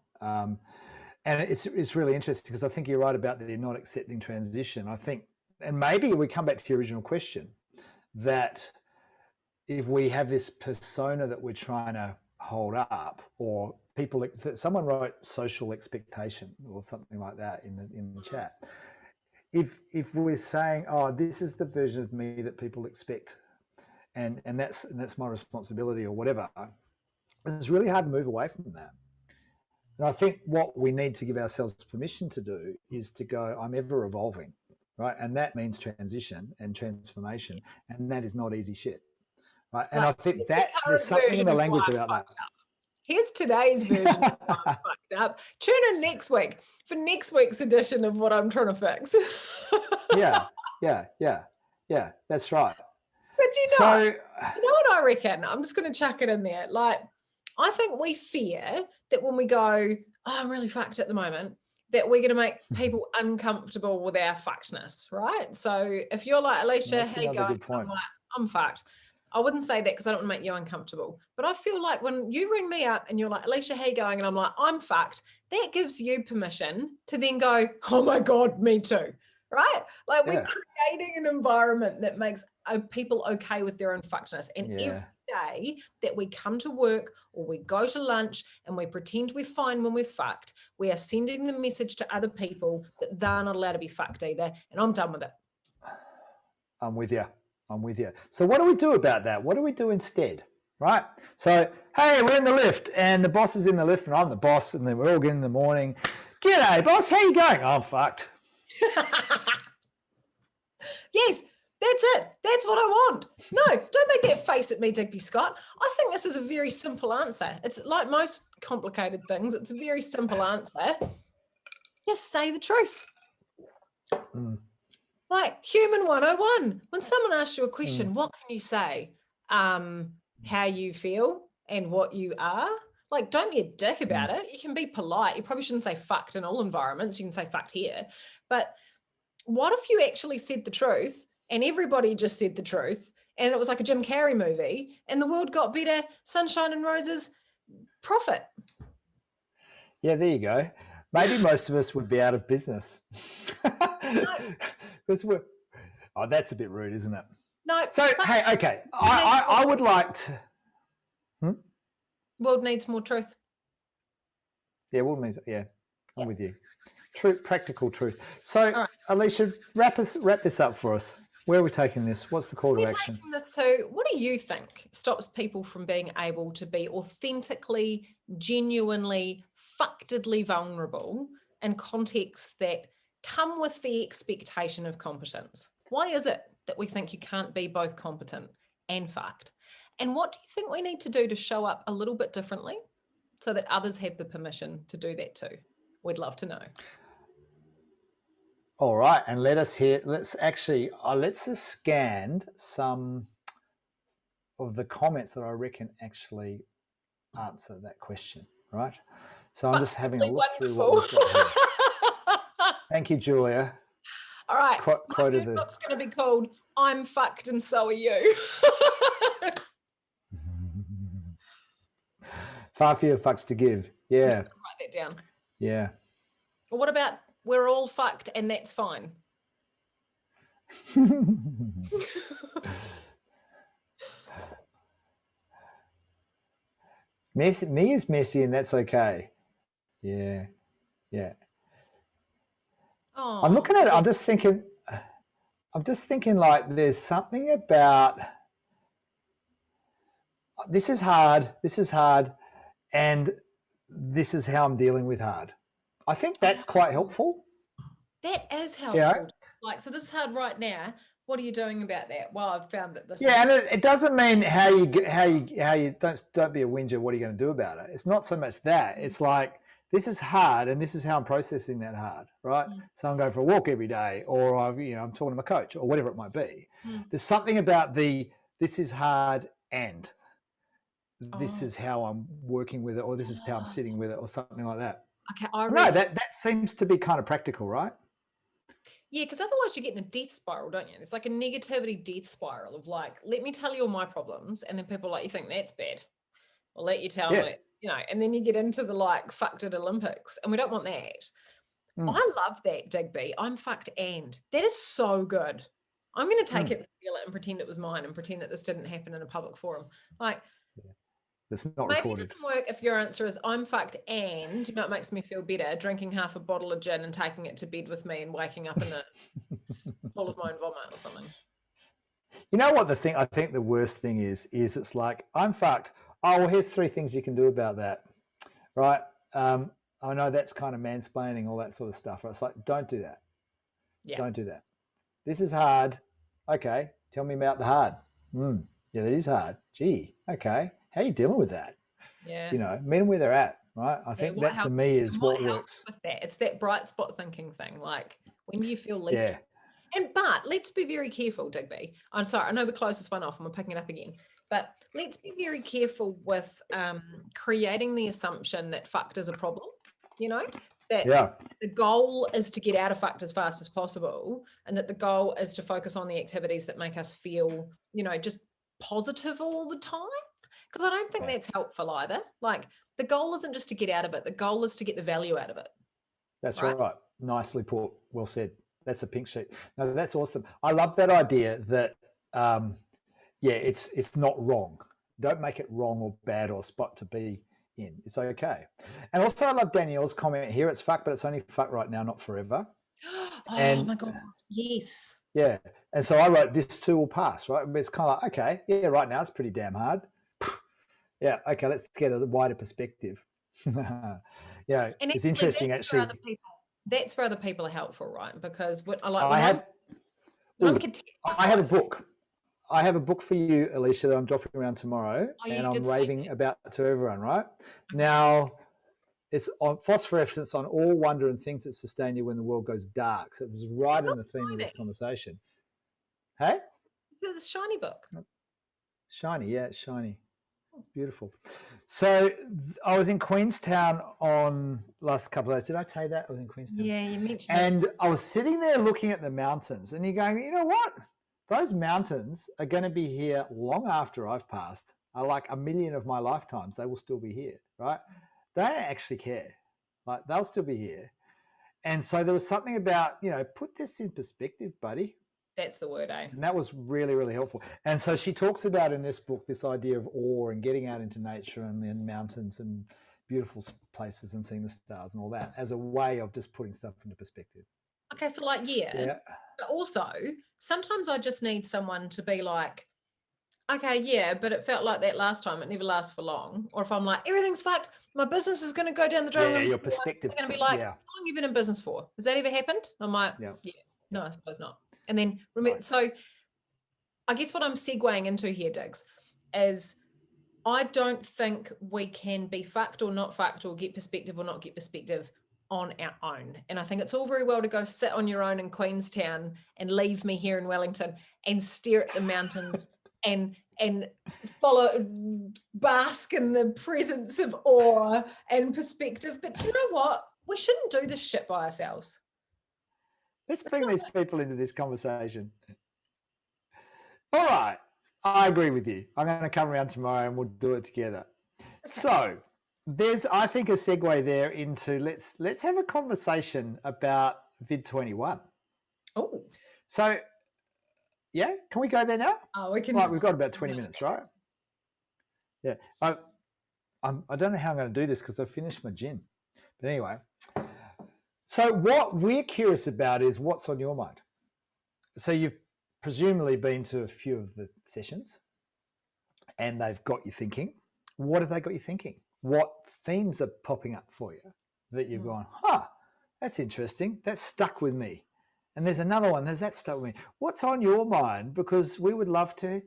And it's really interesting because I think you're right about the not accepting transition. I think, and maybe we come back to your original question, that if we have this persona that we're trying to hold up, or people, someone wrote social expectation or something like that in the chat. If we're saying, oh, this is the version of me that people expect, and that's my responsibility or whatever, it's really hard to move away from that. And I think what we need to give ourselves permission to do is to go, I'm ever evolving, right? And that means transition and transformation, and that is not easy shit, right? And I think that there's something in the language about that. Here's today's version of fucked up. Tune in next week for next week's edition of what I'm trying to fix. Yeah, that's right. But you know what I reckon? I'm just going to chuck it in there. Like, I think we fear that when we go, oh, I'm really fucked at the moment, that we're going to make people uncomfortable with our fuckedness, right? So if you're like, Alicia, how you going? I'm like, I'm fucked. I wouldn't say that because I don't want to make you uncomfortable. But I feel like when you ring me up and you're like, Alicia, how you going? And I'm like, I'm fucked. That gives you permission to then go, oh my God, me too. Right? Like we're creating an environment that makes people okay with their own fuckedness. And every day that we come to work or we go to lunch and we pretend we're fine when we're fucked, we are sending the message to other people that they're not allowed to be fucked either. And I'm done with it. I'm with you. So what do we do about that? What do we do instead? Right? So, hey, we're in the lift and the boss is in the lift and I'm the boss, and then we're all getting in the morning. G'day, boss. How you going? I'm fucked. Yes, that's it. That's what I want. No, don't make that face at me, Digby Scott. I think this is a very simple answer. It's like most complicated things. It's a very simple answer. Just say the truth. Like human 101. When someone asks you a question, what can you say? How you feel and what you are. Like, don't be a dick about it. You can be polite. You probably shouldn't say fucked in all environments. You can say fucked here. But what if you actually said the truth and everybody just said the truth and it was like a Jim Carrey movie and the world got better, sunshine and roses, profit? Yeah, there you go. Maybe most of us would be out of business. Because that's a bit rude, isn't it? No. So, hey, okay. I would like to... World needs more truth. Yeah, what means? Yeah, I'm with you. True, practical truth. So, right. Alicia, wrap this up for us. Where are we taking this? What's the call to action? Taking this to, what do you think stops people from being able to be authentically, genuinely, factedly vulnerable in contexts that come with the expectation of competence? Why is it that we think you can't be both competent and fucked? And what do you think we need to do to show up a little bit differently so that others have the permission to do that too? We'd love to know. All right, and let's just scan some of the comments that I reckon actually answer that question, right? So I'm just having a look through what we've got here. Thank you, Julia. All right, my third book's going to be called I'm Fucked and So Are You. Far fewer fucks to give. Yeah. I'm just gonna write that down. Yeah. Well, what about we're all fucked and that's fine? Me is messy and that's okay. Yeah. Yeah. Oh, I'm looking at it, I'm just thinking like there's something about this is hard, and this is how I'm dealing with hard. I think that's quite helpful. That is helpful. Yeah. Like, so this is hard right now. What are you doing about that? Well, I've found that this. Yeah, and it doesn't mean how you don't be a whinger. What are you going to do about it? It's not so much that. It's like this is hard, and this is how I'm processing that hard, right? So I'm going for a walk every day, or I'm talking to my coach, or whatever it might be. There's something about this is hard, and this is how I'm working with it, or this is how I'm sitting with it, or something like that. Okay, no, that seems to be kind of practical, right? Yeah, because otherwise you get in a death spiral, don't you? It's like a negativity death spiral of like, let me tell you all my problems, and then people are like, you think that's bad? I'll let you tell me, and then you get into the like fucked at Olympics, and we don't want that. I love that, Digby. I'm fucked and that is so good. I'm going to take it and feel it and pretend it was mine and pretend that this didn't happen in a public forum. Like, it's not maybe recorded. It doesn't work if your answer is I'm fucked and, it makes me feel better drinking half a bottle of gin and taking it to bed with me and waking up in a full of my own vomit or something. You know what I think the worst thing is it's like, I'm fucked. Oh, well, here's 3 things you can do about that, right? I know that's kind of mansplaining, all that sort of stuff. Right? It's like, don't do that. Yeah. Don't do that. This is hard. Okay, tell me about the hard. Yeah, it is hard. Gee, okay. How are you dealing with that? Yeah. Meet them where they're at, right? I think that to me is what works. With that. It's that bright spot thinking thing. Like when you feel least. Yeah. But let's be very careful, Digby. I'm sorry, I know we closed this one off and we're picking it up again. But let's be very careful with creating the assumption that fucked is a problem. That the goal is to get out of fucked as fast as possible, and that the goal is to focus on the activities that make us feel, just positive all the time. Because I don't think that's helpful either. Like the goal isn't just to get out of it. The goal is to get the value out of it. That's right. Nicely put. Well said. That's a pink sheet. No, that's awesome. I love that idea that, it's not wrong. Don't make it wrong or bad or spot to be in. It's okay. And also I love Danielle's comment here. It's fuck, but it's only fuck right now, not forever. My God. Yes. Yeah. And so I wrote, this too will pass, right? It's kind of like, okay, yeah, right now it's pretty damn hard. Yeah, okay, let's get a wider perspective. It's interesting actually. That's where other people are helpful, right? Because I have a book. I have a book for you, Alicia, that I'm dropping around tomorrow, and I'm raving about to everyone, right? Now, it's on phosphorescence on all wonder and things that sustain you when the world goes dark. So it's right in the theme of this conversation. Hey? It's a shiny book. Shiny, yeah, it's shiny. It's beautiful. So I was in Queenstown on last couple of days. Did I say that? I was in Queenstown. Yeah, you mentioned and I was sitting there looking at the mountains, and you're going, you know what? Those mountains are going to be here long after I've passed. Like a million of my lifetimes, they will still be here, right? They don't actually care. Like they'll still be here. And so there was something about, put this in perspective, buddy. That's the word, eh? And that was really, really helpful. And so she talks about in this book this idea of awe and getting out into nature and in mountains and beautiful places and seeing the stars and all that as a way of just putting stuff into perspective. Okay, so like, yeah. But also, sometimes I just need someone to be like, okay, yeah, but it felt like that last time. It never lasts for long. Or if I'm like, everything's fucked, my business is going to go down the drain. Yeah, your perspective. They're going to be like, how long have you been in business for? Has that ever happened? I'm like, yeah, no, I suppose not. And then, so I guess what I'm segueing into here, Diggs, is I don't think we can be fucked or not fucked or get perspective or not get perspective on our own. And I think it's all very well to go sit on your own in Queenstown and leave me here in Wellington and stare at the mountains and follow, bask in the presence of awe and perspective. But you know what? We shouldn't do this shit by ourselves. Let's bring these people into this conversation. All right. I agree with you. I'm going to come around tomorrow and we'll do it together. Okay. So there's, I think, a segue there into let's have a conversation about VID21. Oh. So, yeah, can we go there now? Oh, we can. Right, we've got about 20 minutes, right? Yeah. I don't know how I'm going to do this because I've finished my gin. But anyway, so what we're curious about is what's on your mind. So you've presumably been to a few of the sessions and they've got you thinking. What have they got you thinking? What themes are popping up for you that you've gone, that's interesting. That stuck with me. And there's another one, there's that stuck with me. What's on your mind? Because we would love to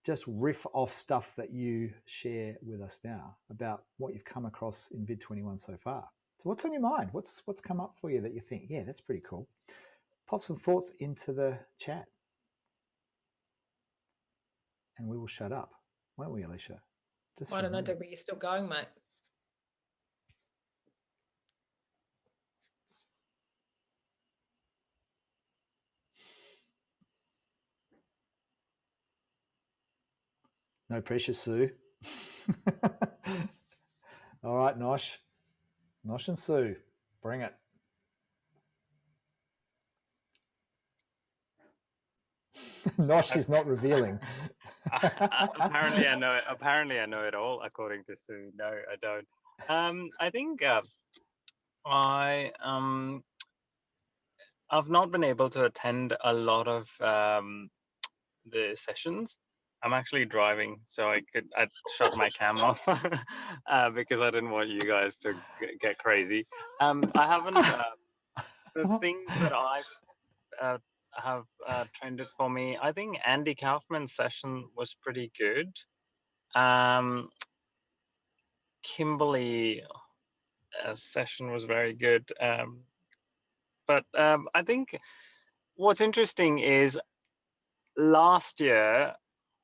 just riff off stuff that you share with us now about what you've come across in VID21 so far. So what's on your mind? What's come up for you that you think, yeah, that's pretty cool? Pop some thoughts into the chat. And we will shut up, won't we, Alicia? I don't know, Digby, you're still going, mate. No pressure, Sue. All right, Nosh. Nosh and Sue, bring it. Nosh is not revealing. Apparently, I know it. Apparently, I know it all. According to Sue, no, I don't. I think I've not been able to attend a lot of the sessions. I'm actually driving, so I'd shut my cam off because I didn't want you guys to get crazy. I haven't. The things that I've have trended for me. I think Andy Kaufman's session was pretty good. Kimberly session was very good. But I think what's interesting is last year,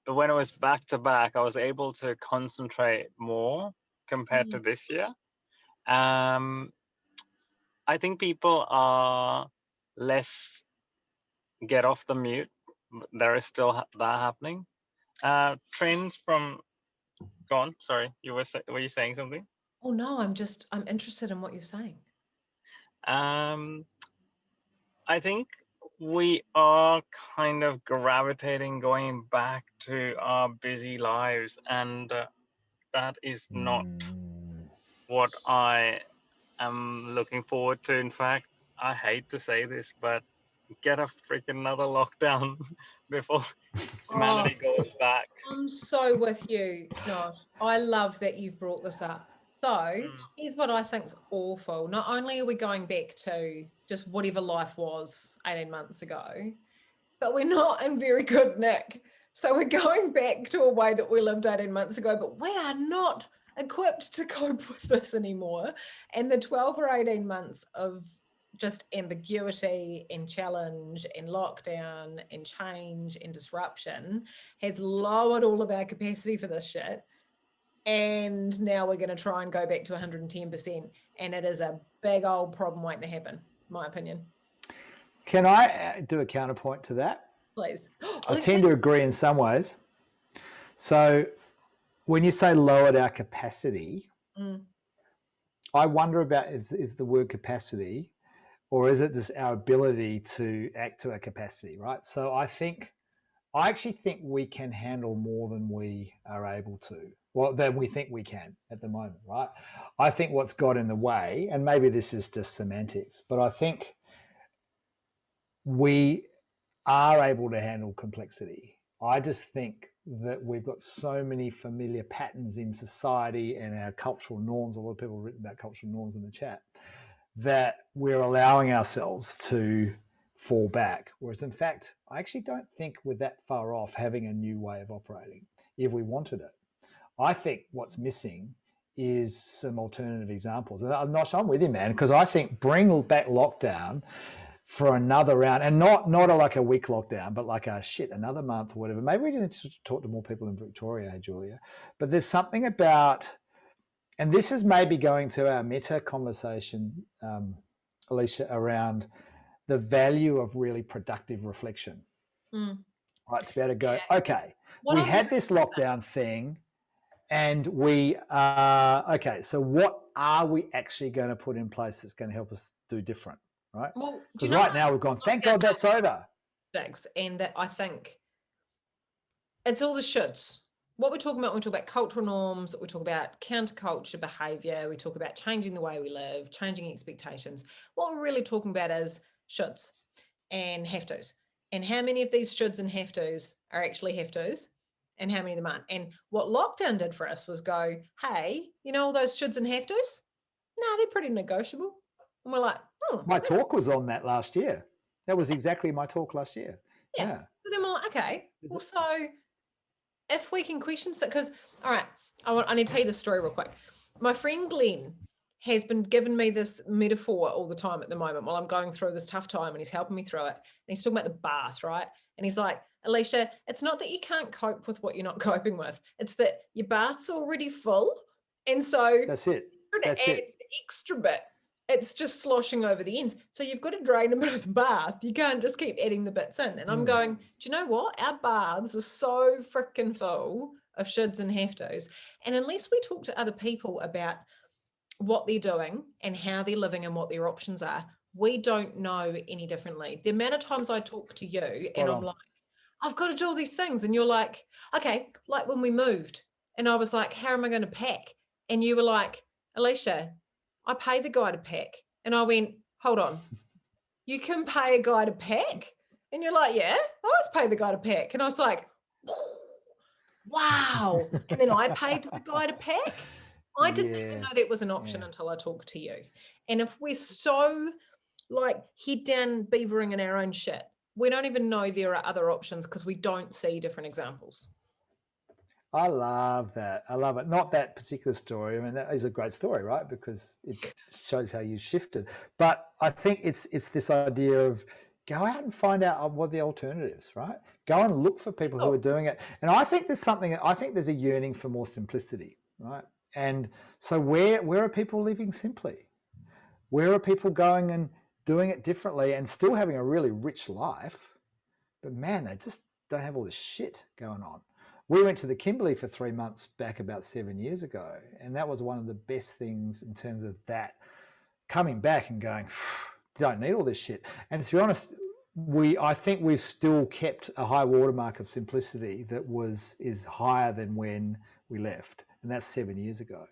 when it was back to back, I was able to concentrate more compared to this year. I think people are less get off the mute. There is still that happening. Trends from, go on, sorry, were you saying something? Oh no, I'm interested in what you're saying. I think we are kind of gravitating, going back to our busy lives, and that is not what I am looking forward to. In fact, I hate to say this, but get a freaking another lockdown before humanity goes back. I'm so with you, Josh. I love that you've brought this up. So here's what I think's awful. Not only are we going back to just whatever life was 18 months ago, but we're not in very good nick. So we're going back to a way that we lived 18 months ago, but we are not equipped to cope with this anymore. And the 12 or 18 months of just ambiguity and challenge and lockdown and change and disruption has lowered all of our capacity for this shit. And now we're going to try and go back to 110%. And it is a big old problem waiting to happen, in my opinion. Can I do a counterpoint to that? Please. I tend to agree in some ways. So when you say lowered our capacity, I wonder about is the word capacity, or is it just our ability to act to our capacity, right? So I actually think we can handle more than we are able to. well, than we think we can at the moment, right? I think what's got in the way, and maybe this is just semantics, but I think we are able to handle complexity. I just think that we've got so many familiar patterns in society and our cultural norms. A lot of people have written about cultural norms in the chat, that we're allowing ourselves to fall back. Whereas in fact, I actually don't think we're that far off having a new way of operating if we wanted it. I think what's missing is some alternative examples. And I'm with you, man, because I think bring back lockdown for another round, and not like a week lockdown, but like another month or whatever. Maybe we need to talk to more people in Victoria, Julia. But there's something about, and this is maybe going to our meta conversation, Alicia, around the value of really productive reflection. Right, to be able to go, okay, we had this lockdown thing, and we okay, so what are we actually going to put in place that's going to help us do different? Right? Well, because right now we've gone, thank God that's over. And that I think it's all the shoulds. What we're talking about when we talk about cultural norms, we talk about counterculture behavior, we talk about changing the way we live, changing expectations. What we're really talking about is shoulds and have tos. And how many of these shoulds and have tos are actually have tos, and how many of them aren't. And what lockdown did for us was go, hey, you know all those shoulds and have tos? No, they're pretty negotiable. And we're like, my talk was on that last year. That was exactly my talk last year. Yeah. So then we're like, okay, well, so if we can question that, because, all right, I need to tell you this story real quick. My friend Glenn has been giving me this metaphor all the time at the moment while I'm going through this tough time, and he's helping me through it. And he's talking about the bath, right? And he's like, Alicia, it's not that you can't cope with what you're not coping with. It's that your bath's already full. And so that's it. That's it. An extra bit. It's just sloshing over the ends. So you've got to drain a bit of the bath. You can't just keep adding the bits in. And I'm going, do you know what? Our baths are so freaking full of shoulds and have tos. And unless we talk to other people about what they're doing and how they're living and what their options are, we don't know any differently. The amount of times I talk to you and I'm like, I've got to do all these things. And you're like, okay, like when we moved and I was like, how am I going to pack? And you were like, Alicia, I pay the guy to pack. And I went, hold on, you can pay a guy to pack? And you're like, yeah, I always pay the guy to pack. And I was like, wow. And then I paid the guy to pack. I didn't even know that was an option until I talked to you. And if we're so like head down beavering in our own shit, we don't even know there are other options because we don't see different examples. I love that. I love it. Not that particular story. I mean, that is a great story, right? Because it shows how you shifted. But I think it's this idea of go out and find out what the alternatives, right? Go and look for people who are doing it. And I think there's a yearning for more simplicity, right? And so where are people living simply? Where are people going and doing it differently and still having a really rich life? But man, they just don't have all this shit going on. We went to the Kimberley for 3 months back about 7 years ago. And that was one of the best things in terms of that, coming back and going, don't need all this shit. And to be honest, I think we've still kept a high watermark of simplicity that is higher than when we left. And that's 7 years ago.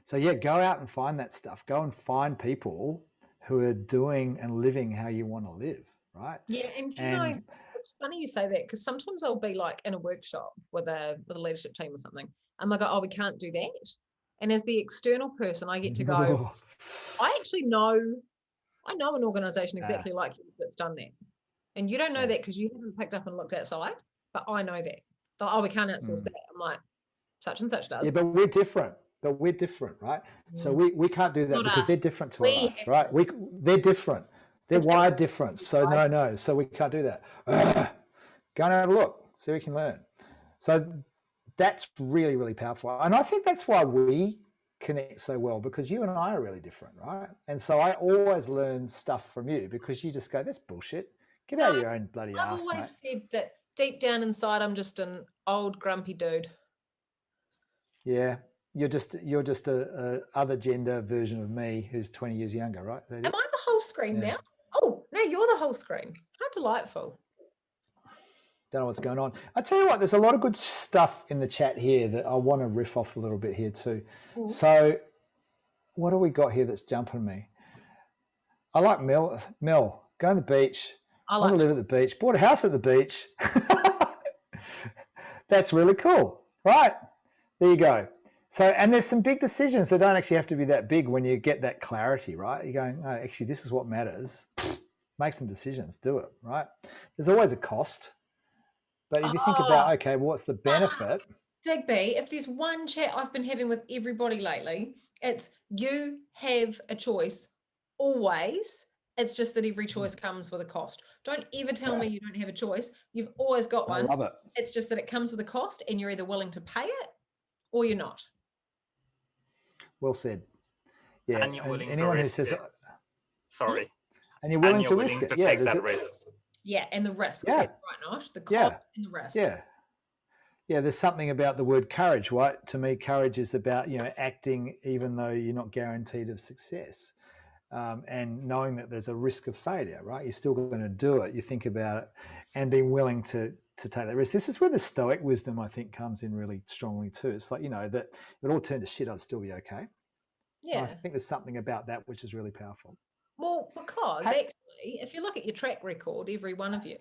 So yeah, go out and find that stuff. Go and find people who are doing and living how you want to live, right? Yeah, and you know, it's funny you say that because sometimes I'll be like in a workshop with a leadership team or something, and they go, "Oh, we can't do that." And as the external person, I get to go, I actually know, I know an organisation exactly like you that's done that, and you don't know that because you haven't picked up and looked outside, but I know that. They're, oh, we can't outsource that. I'm like, such and such does. Yeah, but we're different. Right? So we can't do that Not because us. they're different to us, right? They're different. They're wired different. So no. So we can't do that. Go and have a look. See what we can learn. So that's really, really powerful. And I think that's why we connect so well, because you and I are really different, right? And so I always learn stuff from you because you just go, that's bullshit. Get out of your own bloody ass, mate. I've always said that deep down inside, I'm just an old grumpy dude. Yeah. You're just a other gender version of me who's 20 years younger, right? Am I the whole screen now? Oh, no, you're the whole screen. How delightful. Don't know what's going on. I tell you what, there's a lot of good stuff in the chat here that I want to riff off a little bit here too. So what do we got here that's jumping me? I like Mel, go on the beach. I want to live at the beach. Bought a house at the beach. That's really cool, right? There you go. So, and there's some big decisions that don't actually have to be that big when you get that clarity, right? You're going, oh, actually, this is what matters. Make some decisions, do it, right? There's always a cost. But if you think about, okay, what's the benefit? Digby, if there's one chat I've been having with everybody lately, it's you have a choice always. It's just that every choice comes with a cost. Don't ever tell me you don't have a choice. You've always got one. I love it. It's just that it comes with a cost and you're either willing to pay it or you're not. Well said. Yeah. And you're willing anyone to who risk says, it. Sorry. And you're willing to willing risk it. to Yeah. take that risk. Yeah, and the risk. Yeah. That's right, Nosh. The cost and the risk. Yeah. Yeah, there's something about the word courage, right? To me, courage is about, acting even though you're not guaranteed of success. And knowing that there's a risk of failure, right? You're still going to do it. You think about it and being willing to take that risk. This is where the Stoic wisdom, I think, comes in really strongly too. It's like, that if it all turned to shit, I'd still be okay. Yeah. And I think there's something about that which is really powerful. Well, because actually, if you look at your track record, every one of you,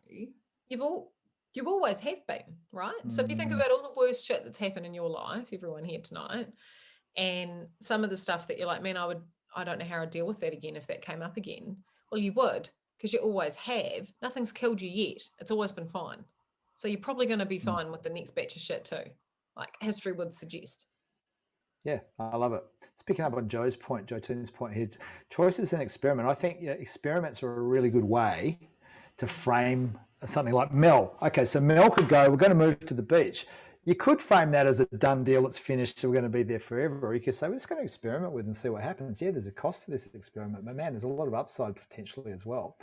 you always have been, right? So if you think about all the worst shit that's happened in your life, everyone here tonight, and some of the stuff that you're like, man, I don't know how I'd deal with that again if that came up again. Well, you would, because you always have. Nothing's killed you yet. It's always been fine. So you're probably going to be fine with the next batch of shit too, like history would suggest. Yeah, I love it. It's picking up on Joe Toon's point here. Choice is an experiment. I think experiments are a really good way to frame something like Mel. Okay, so Mel could go, we're going to move to the beach. You could frame that as a done deal, it's finished, so we're going to be there forever. Or you could say, we're just going to experiment with and see what happens. Yeah, there's a cost to this experiment, but man, there's a lot of upside potentially as well.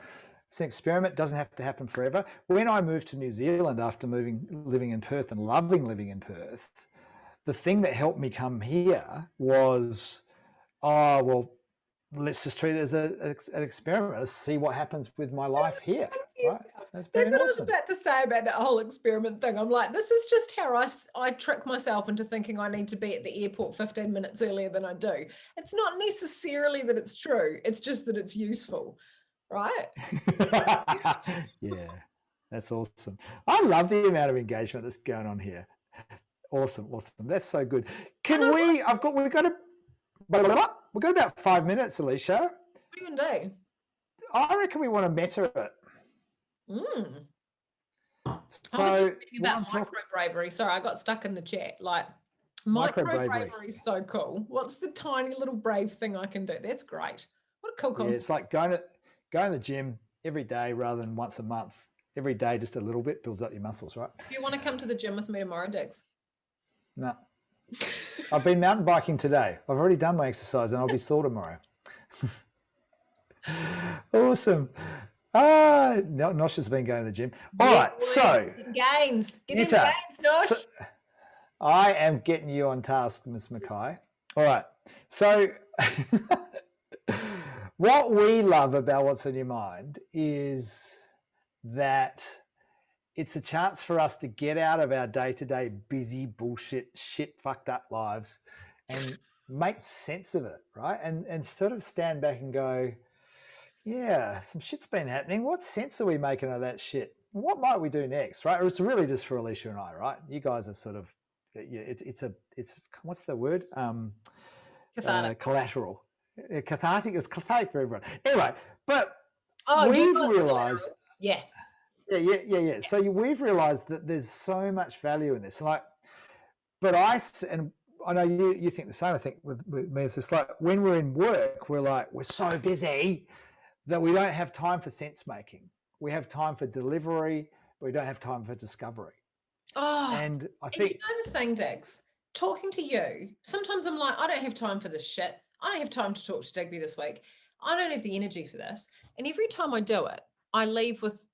It's an experiment, doesn't have to happen forever. When I moved to New Zealand after living in Perth and loving living in Perth, the thing that helped me come here was, let's just treat it as an experiment. Let's see what happens with my life here. Right? That's what awesome. I was about to say about that whole experiment thing. I'm like, this is just how I trick myself into thinking I need to be at the airport 15 minutes earlier than I do. It's not necessarily that it's true. It's just that it's useful, right? Yeah, that's awesome. I love the amount of engagement that's going on here. Awesome. That's so good. We've got about 5 minutes, Alicia. What do you want to do? I reckon we want to meta it. I was just thinking about micro bravery. Sorry, I got stuck in the chat. Like, micro bravery is so cool. What's the tiny little brave thing I can do? That's great. What a cool concept. Yeah, it's like going to the gym every day rather than once a month. Every day, just a little bit builds up your muscles, right? Do you want to come to the gym with me tomorrow, Diggs? No. I've been mountain biking today. I've already done my exercise and I'll be sore tomorrow. Awesome. Nosh has been going to the gym. All right, so. Gains. Get in gains, Nosh. So, I am getting you on task, Miss McKay. All right, so what we love about What's on Your Mind is that it's a chance for us to get out of our day-to-day busy bullshit, shit fucked up lives and make sense of it, right? And sort of stand back and go, yeah, some shit's been happening. What sense are we making of that shit? What might we do next, right? Or it's really just for Alicia and I, right? You guys are sort of, it's what's the word? Cathartic. Collateral. Cathartic. It's cathartic for everyone. Anyway, but we've realised. Yeah. Yeah. So we've realised that there's so much value in this. But I know you think the same. I think with me, it's just like when we're in work, we're so busy that we don't have time for sense making. We have time for delivery, but we don't have time for discovery. And I think you know the thing, Diggs, talking to you, sometimes I'm like, I don't have time for this shit. I don't have time to talk to Digby this week. I don't have the energy for this. And every time I do it, I leave with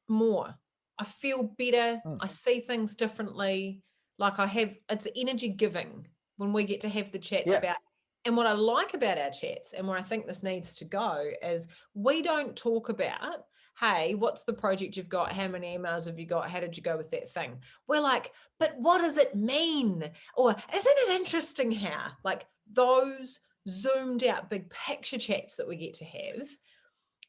more. I feel better. I see things differently. Like it's energy giving when we get to have the chat about. And what I like about our chats and where I think this needs to go is we don't talk about, hey, what's the project you've got? How many emails have you got? How did you go with that thing? We're like, but what does it mean? Or isn't it interesting how? Like those zoomed out big picture chats that we get to have.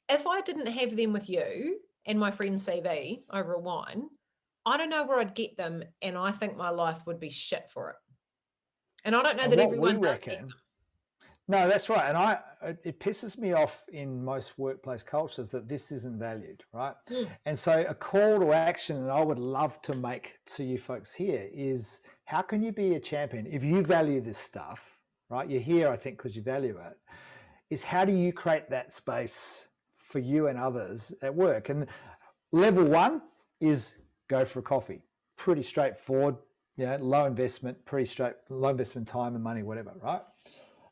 If I didn't have them with you and my friend CV over a wine, I don't know where I'd get them, and I think my life would be shit for it. And I don't know that everyone does get them. No, that's right. And it pisses me off in most workplace cultures that this isn't valued, right? And so a call to action that I would love to make to you folks here is, how can you be a champion if you value this stuff, right? You're here, I think, because you value it, is how do you create that space for you and others at work? And level one is go for a coffee. Pretty straightforward, low investment, low investment time and money, whatever, right?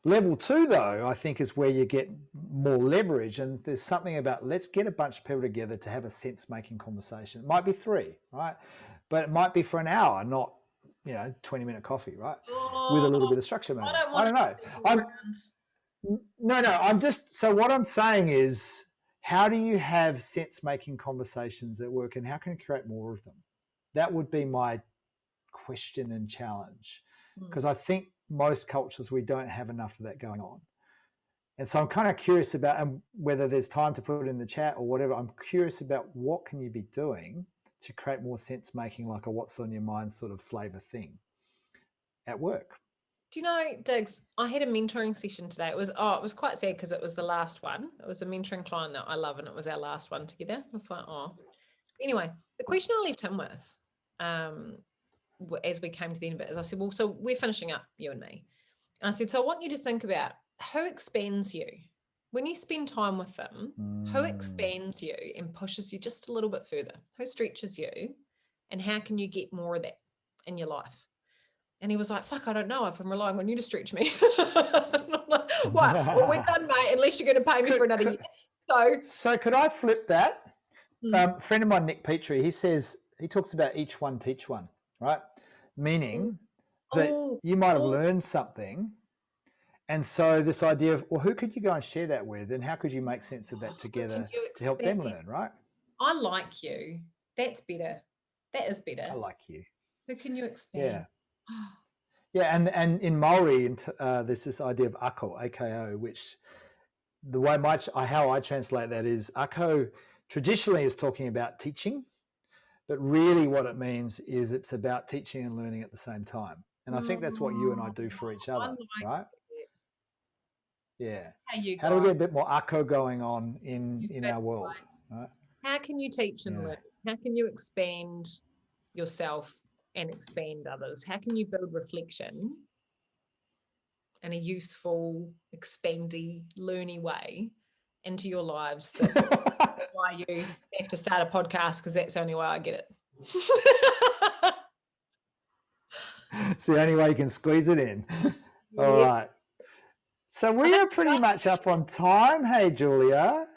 Level two, though, I think is where you get more leverage. And there's something about, let's get a bunch of people together to have a sense-making conversation. It might be 3, right? But it might be for an hour, not, 20-minute coffee, right? With a little bit of structure, maybe. I don't know. So what I'm saying is, how do you have sense-making conversations at work, and how can you create more of them? That would be my question and challenge, because I think most cultures, we don't have enough of that going on. And so I'm kind of curious about whether there's time to put it in the chat or whatever. I'm curious about what can you be doing to create more sense making, like a what's on your mind sort of flavor thing at work. Do you know, Diggs, I had a mentoring session today. It was quite sad because it was the last one. It was a mentoring client that I love, and it was our last one together. I was like, oh. Anyway, the question I left him with, as we came to the end of it, is I said, well, so we're finishing up, you and me. And I said, so I want you to think about who expands you. When you spend time with them, who expands you and pushes you just a little bit further? Who stretches you? And how can you get more of that in your life? And he was like, fuck, I don't know if I'm relying on you to stretch me. And I'm like, well, we're done, mate, unless you're going to pay me for another year. So could I flip that? A friend of mine, Nick Petrie, he talks about each one teach one, right? Meaning that you might have learned something. And so this idea of, well, who could you go and share that with? And how could you make sense of that together to help them learn, right? I like you. That's better. That is better. I like you. Who can you expand? Yeah, and in Maori, there's this idea of ako, AKO, which the way how I translate that is, ako traditionally is talking about teaching, but really what it means is it's about teaching and learning at the same time. And I think that's what you and I do for each other, right? Yeah. How do we get a bit more ako going on in our world? Right? How can you teach and learn? How can you expand yourself and expand others? How can you build reflection in a useful, expandy, learny way into your lives? That's why you have to start a podcast, because that's the only way I get it. It's the only way you can squeeze it in. All right. So we are pretty much up on time. Hey, Julia.